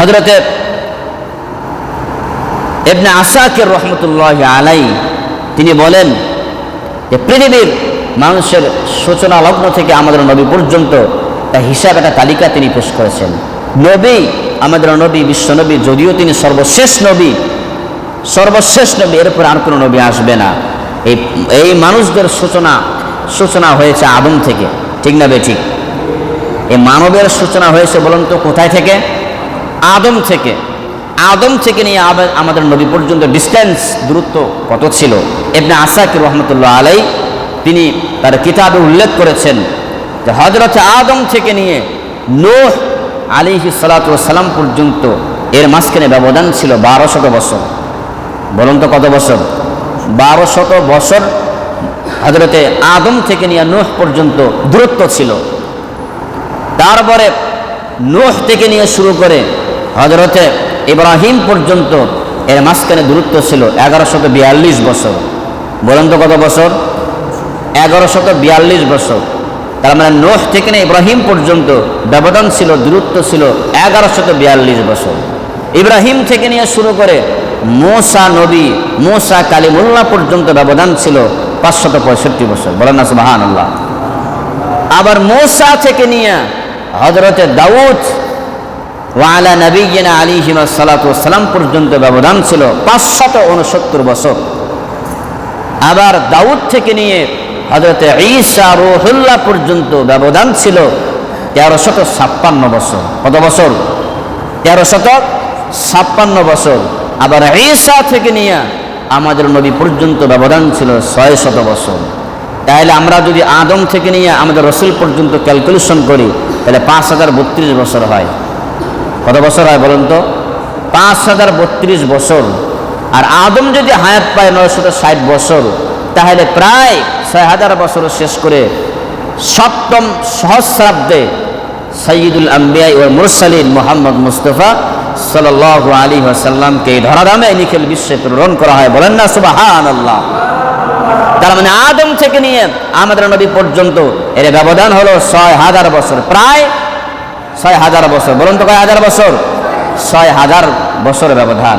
হযরতে ইবনে আসাকির রহমতুল্লাহ আলাই তিনি বলেন যে পৃথিবীর মানুষের সূচনা লগ্ন থেকে আমাদের নবী পর্যন্ত তার হিসাব একটা তালিকা তিনি পেশ করেছেন। নবী, আমাদের নবী, বিশ্ব নবী, যদিও তিনি সর্বশেষ নবী, এরপর আর কোনো নবী আসবে না। এই মানুষদের সূচনা হয়েছে আদম থেকে, ঠিক না বেঠিক? এই মানবের সূচনা হয়েছে বলুন তো কোথায় থেকে? আদম থেকে। আদম থেকে নিয়ে আমাদের নবী পর্যন্ত ডিস্টেন্স, দূরত্ব কত ছিল? ইবনে আসাকির রহমতুল্লাহ আলাই তিনি তার কিতাবে উল্লেখ করেছেন যে হযরত আদম থেকে নিয়ে নূহ আলাইহিস সালাতু ওয়াস সালাম পর্যন্ত এর মাঝখানে ব্যবধান ছিল 1200 বছর। বলুন তো কত বছর? 1200 বছর হযরতে আদম থেকে নিয়ে নূহ পর্যন্ত দূরত্ব ছিল। তারপরে নূহ থেকে নিয়ে শুরু করে হযরতে ইব্রাহিম পর্যন্ত এর মাঝখানে দূরত্ব ছিল 1142 বছর। বলুন তো কত বছর? 1142 বছর। তার মানে নূহ থেকে নিয়ে ইব্রাহিম পর্যন্ত ব্যবধান ছিল, দূরত্ব ছিল 1142 বছর। ইব্রাহিম থেকে নিয়ে শুরু করে মূসা নবী, মূসা কালিমুল্লাহ পর্যন্ত ব্যবধান ছিল 565 বছর। বলেন না সুবহানাল্লাহ। আবার মূসা থেকে নিয়ে হযরতে দাউদ ওয়া আলা নবিয়িনা আলাইহি সাল্লাতু ওয়াস সালাম পর্যন্ত ব্যবধান ছিল 569 বছর। আবার দাউদ থেকে নিয়ে হযরতে ঈসা রূহুল্লাহ পর্যন্ত ব্যবধান ছিল 1356 বছর। কত বছর? 1356 বছর। আবার ঈসা থেকে নিয়ে আমাদের নবী পর্যন্ত ব্যবধান ছিল 600 বছর। তাহলে আমরা যদি আদম থেকে নিয়ে আমাদের রসুল পর্যন্ত ক্যালকুলেশন করি তাহলে 5032 বছর হয়। কত বছর হয় বলুন তো? 5032 বছর। আর আদম যদি হায়াত পায় 960 বছর, তাহলে প্রায় 6000 বছর শেষ করে 7ম সহস্রাব্দে সাইয়্যিদুল আম্বিয়া ওয়াল মুরসালিন মুহাম্মদ মুস্তাফা সাল্লাল্লাহু আলাইহি ওয়াসাল্লামকে ধরাধামে নিখিল বিশ্বে প্রেরণ করা হয়। বলেন না সুবহানাল্লাহ। তার মানে আদম থেকে নিয়ে আমাদের নবী পর্যন্ত এর ব্যবধান হলো 6000 বছর, প্রায় 6000 বছর। বলুন তো কয় হাজার বছর? 6000 বছর ব্যবধান।